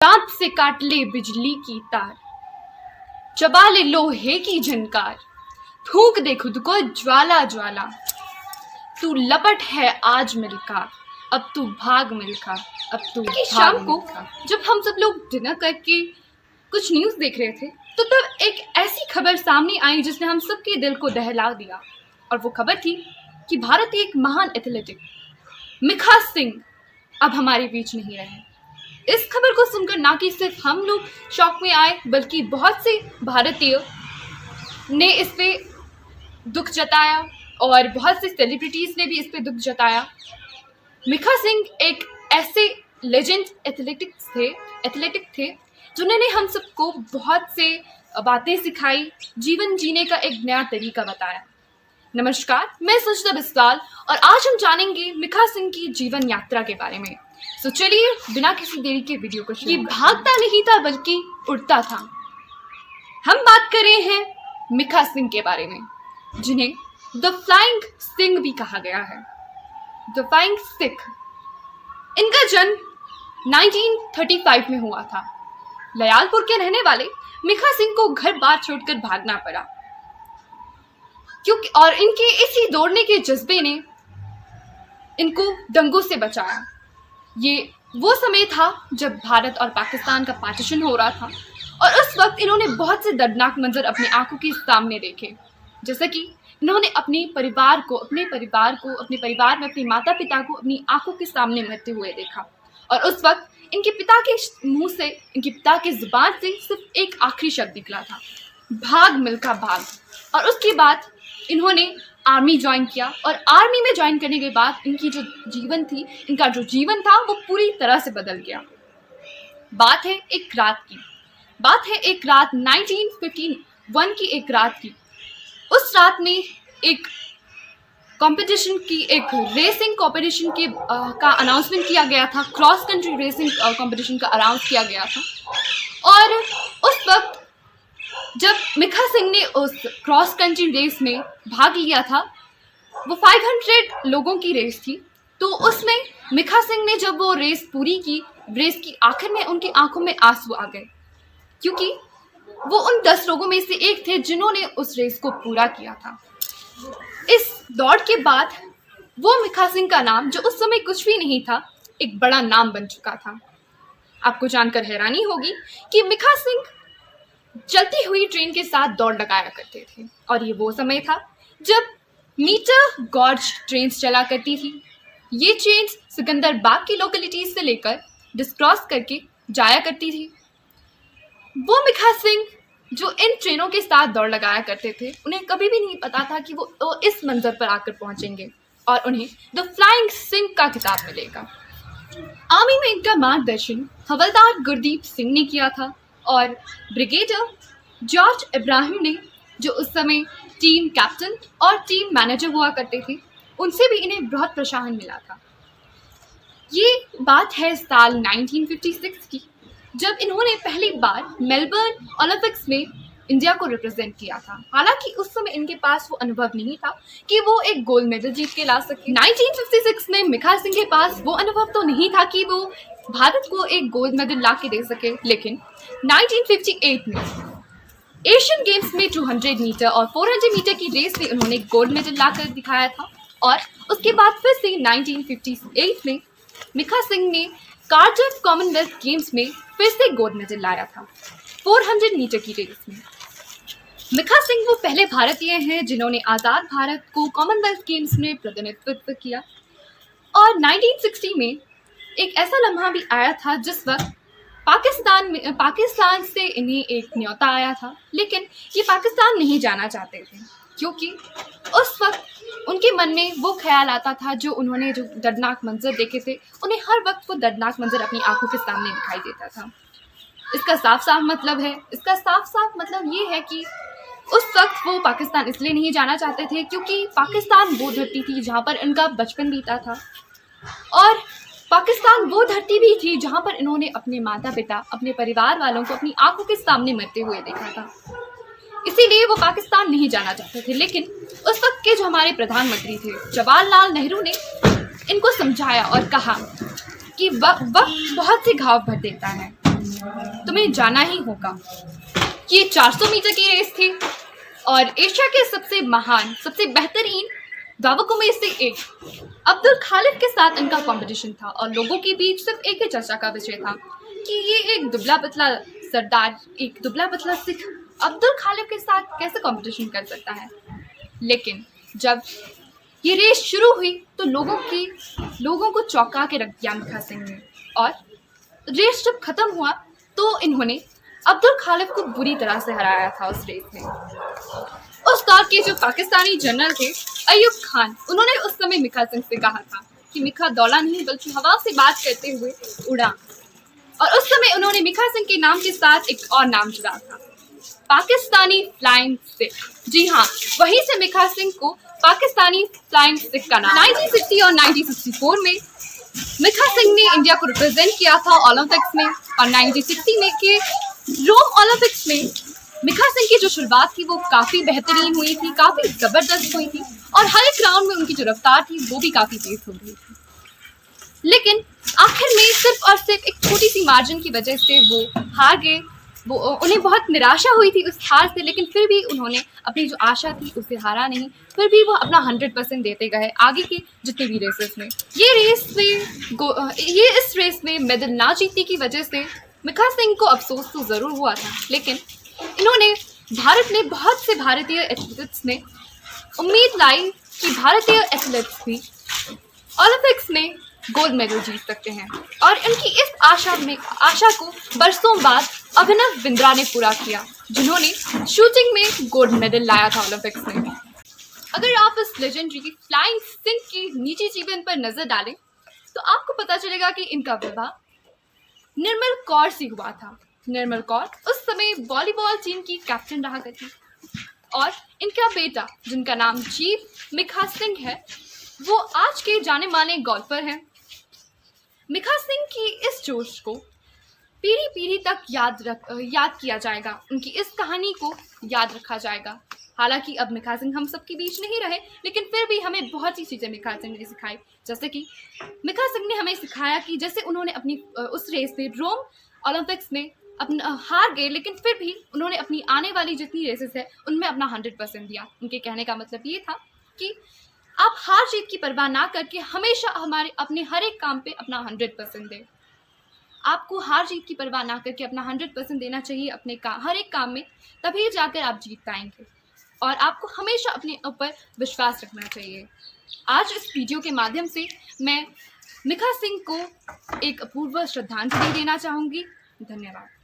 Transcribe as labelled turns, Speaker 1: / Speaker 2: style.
Speaker 1: दांत से काट ले बिजली की तार, चबा ले लोहे की झनकार, फूंक दे खुद को ज्वाला ज्वाला। तू लपट है आज मिलका, अब तू भाग मिलका, अब तू भाग। शाम को जब हम सब लोग डिनर करके कुछ न्यूज़ देख रहे थे तो तब एक ऐसी खबर सामने आई जिसने हम सबके दिल को दहला दिया। और वो खबर थी कि भारत के एक महान एथलेटिक मिखा सिंह अब हमारे बीच नहीं रहे। इस खबर को सुनकर ना कि सिर्फ हम लोग शॉक में आए बल्कि बहुत से भारतीय ने इस पे दुख जताया और बहुत से सेलिब्रिटीज़ ने भी इस पे दुख जताया। मिखा सिंह एक ऐसे लेजेंड एथलेटिक थे जिन्होंने हम सबको बहुत से बातें सिखाई, जीवन जीने का एक नया तरीका बताया। नमस्कार, मैं सुचिता बिस्वाल और आज हम जानेंगे मिखा सिंह की जीवन यात्रा के बारे में। तो चलिए बिना किसी देरी के वीडियो को शुरू। ये भागता नहीं था बल्कि उड़ता था। हम बात कर रहे हैं मिखा सिंह के बारे में, जिन्हें द फ्लाइंग सिंह भी कहा गया है। The flying Sikh. इनका जन्म 1935 में हुआ था। लयालपुर के रहने वाले मिखा सिंह को घर बार छोड़कर भागना पड़ा क्योंकि और इनके इसी दौड़ने के जज्बे ने इनको दंगों से बचाया। ये वो समय था जब भारत और पाकिस्तान का पार्टीशन हो रहा था और उस वक्त इन्होंने बहुत से दर्दनाक मंजर अपनी आंखों के सामने देखे, जैसे कि इन्होंने अपने परिवार में अपने माता पिता को अपनी आंखों के सामने मरते हुए देखा। और उस वक्त इनके पिता के मुंह से, इनके पिता की जुबान से सिर्फ एक आखिरी शब्द निकला था, भाग मिल्खा भाग। और उसके बाद इन्होंने आर्मी ज्वाइन किया और आर्मी में ज्वाइन करने के बाद इनका जो जीवन था वो पूरी तरह से बदल गया। बात है एक रात 1951 की एक रात की। उस रात में एक रेसिंग कंपटीशन का अनाउंसमेंट किया गया था। क्रॉस कंट्री रेसिंग कंपटीशन का अनाउंस किया गया था और उस वक्त जब मिखा सिंह ने उस क्रॉस कंट्री रेस में भाग लिया था, वो 500 लोगों की रेस थी। तो उसमें मिखा सिंह ने जब वो रेस पूरी की, रेस की आखिर में उनकी आंखों में आंसू आ गए क्योंकि वो उन 10 लोगों में से एक थे जिन्होंने उस रेस को पूरा किया था। इस दौड़ के बाद वो मिखा सिंह का नाम, जो उस समय कुछ भी नहीं था, एक बड़ा नाम बन चुका था। आपको जानकर हैरानी होगी कि मिखा सिंह चलती हुई ट्रेन के साथ दौड़ लगाया करते थे और ये वो समय था जब मीटर गॉज ट्रेन्स चला करती थी। ये ट्रेन्स सिकंदराबाद की लोकेलिटीज से लेकर डिस्क्रॉस करके जाया करती थी। वो मिखा सिंह जो इन ट्रेनों के साथ दौड़ लगाया करते थे, उन्हें कभी भी नहीं पता था कि वो इस मंजर पर आकर पहुंचेंगे और उन्हें द फ्लाइंग सिंह का खिताब मिलेगा। आर्मी में इनका मार्गदर्शन हवलदार गुरदीप सिंह ने किया था और ब्रिगेडियर जॉर्ज इब्राहिम ने, जो उस समय टीम कैप्टन और टीम मैनेजर हुआ करते थे, उनसे भी इन्हें बहुत प्रोत्साहन मिला था। ये बात है साल 1956 की, जब इन्होंने पहली बार मेलबर्न ओलंपिक्स में इंडिया को रिप्रेजेंट किया था। हालांकि उस समय इनके पास वो अनुभव नहीं था कि वो एक गोल्ड मेडल जीत के ला सके। 1956 में मिखा सिंह के पास वो अनुभव तो नहीं था कि वो भारत को एक गोल्ड मेडल ला के दे सके, लेकिन 1958 में एशियन गेम्स में 200 मीटर और 400 मीटर की रेस में उन्होंने गोल्ड मेडल लाकर दिखाया था। और उसके बाद फिर से 1958 में मिखा सिंह ने कार्डिफ कॉमनवेल्थ गेम्स में फिर से गोल्ड मेडल लाया था 400 मीटर की रेस में। मिखा सिंह वो पहले भारतीय हैं जिन्होंने आज़ाद भारत को कॉमनवेल्थ गेम्स में प्रतिनिधित्व किया। और 1960 में एक ऐसा लम्हा भी आया था जिस वक्त पाकिस्तान से इन्हें एक न्योता आया था, लेकिन ये पाकिस्तान नहीं जाना चाहते थे क्योंकि उस वक्त उनके मन में वो ख्याल आता था, जो उन्होंने जो दर्दनाक मंजर देखे थे, उन्हें हर वक्त वो दर्दनाक मंजर अपनी आंखों के सामने दिखाई देता था। इसका साफ साफ मतलब ये है कि उस वक्त वो पाकिस्तान इसलिए नहीं जाना चाहते थे क्योंकि पाकिस्तान वो धरती थी जहाँ पर इनका बचपन बीता था और पाकिस्तान वो धरती भी थी जहाँ पर इन्होंने अपने माता पिता, अपने परिवार वालों को अपनी आंखों के सामने मरते हुए देखा था। इसीलिए वो पाकिस्तान नहीं जाना चाहते थे। लेकिन उस वक्त के जो हमारे प्रधानमंत्री थे जवाहरलाल नेहरू ने इनको समझाया और कहा कि वक्त बहुत से घाव भर देता है तुम्हें जाना ही होगा कि ये 400 मीटर की रेस थी और एशिया के सबसे महान, सबसे बेहतरीन धावकों में से एक अब्दुल खालिद के साथ इनका कंपटीशन था और लोगों के बीच सिर्फ एक ही चर्चा का विषय था कि ये एक दुबला पतला सरदार, एक दुबला पतला सिख अब्दुल खालिद के साथ कैसे कंपटीशन कर सकता है। लेकिन जब ये रेस शुरू हुई तो लोगों को चौंका के रख दिया मिखा सिंह ने, और रेस जब खत्म हुआ तो इन्होंने अब्दुल खालिद को बुरी तरह से हराया था उस रेस में। उस दौर के जो पाकिस्तानी जनरल थे अयूब खान, उन्होंने उस समय मिखा सिंह से कहा था कि मिखा दौड़ा नहीं बल्कि हवा से बात करते हुए उड़ा, और उस समय उन्होंने मिखा सिंह के नाम के साथ एक और नाम जुड़ा था, पाकिस्तानी फ्लाइंग सिख। जी हाँ, वहीं से मिखा सिंह को पाकिस्तानी फ्लाइंग सिख का नाम। 1960 और 1964 में मिखा सिंह ने इंडिया को रिप्रेजेंट किया था ओलंपिक्स में, और 1960 में के रोम ओलंपिक्स में मिखा सिंह की जो शुरुआत थी वो काफ़ी बेहतरीन हुई थी, काफ़ी ज़बरदस्त हुई थी, और हर एक राउंड में उनकी जो रफ्तार थी वो भी काफ़ी तेज हो रही थी। लेकिन आखिर में सिर्फ और सिर्फ एक छोटी सी मार्जिन की वजह से वो हार गए। उन्हें बहुत निराशा हुई थी उस हार से, लेकिन फिर भी उन्होंने अपनी जो आशा थी उसे हारा नहीं, फिर भी वो अपना 100% देते गए आगे की जितनी भी रेसेस में। इस रेस में मेडल ना जीतने की वजह से मिखा सिंह को अफसोस तो ज़रूर हुआ था, लेकिन इन्होंने बहुत से भारतीय एथलीट्स ने उम्मीद लाई कि भारतीय एथलीट्स भी ओलंपिक्स में गोल्ड मेडल जीत सकते हैं, और इनकी इस आशा को बरसों बाद अभिनव बिंद्रा ने पूरा किया, जिन्होंने शूटिंग में गोल्ड मेडल लाया था ओलंपिक्स में। अगर आप इस लेजेंडरी फ्लाइंग सिंह के निजी जीवन पर नजर डालें तो आपको पता चलेगा कि इनका विवाह निर्मल कौर से हुआ था। निर्मल कौर उस समय वॉलीबॉल टीम की कैप्टन रहा करती, और इनका बेटा जिनका नाम जीव मिखा सिंह है वो आज के जाने माने गोल्फर हैं। मिखा सिंह की इस जोश को पीढ़ी पीढ़ी तक याद किया जाएगा, उनकी इस कहानी को याद रखा जाएगा। हालांकि अब मिखा सिंह हम सबके बीच नहीं रहे, लेकिन फिर भी हमें बहुत सी चीज़ें मिखा सिंह ने सिखाई, जैसे कि मिखा सिंह ने हमें सिखाया कि जैसे उन्होंने अपनी उस रेस में रोम ओलंपिक्स में अपना हार गए, लेकिन फिर भी उन्होंने अपनी आने वाली जितनी रेसेस है उनमें अपना 100% दिया। उनके कहने का मतलब ये था कि आप हार जीत की परवाह ना करके हमेशा अपने हर एक काम पे अपना 100% दें। आपको हार जीत की परवाह ना करके अपना 100% देना चाहिए अपने हर एक काम में, तभी जाकर आप जीत पाएंगे, और आपको हमेशा अपने ऊपर विश्वास रखना चाहिए। आज इस वीडियो के माध्यम से मैं मिखा सिंह को एक अपूर्व श्रद्धांजलि देना चाहूँगी। धन्यवाद।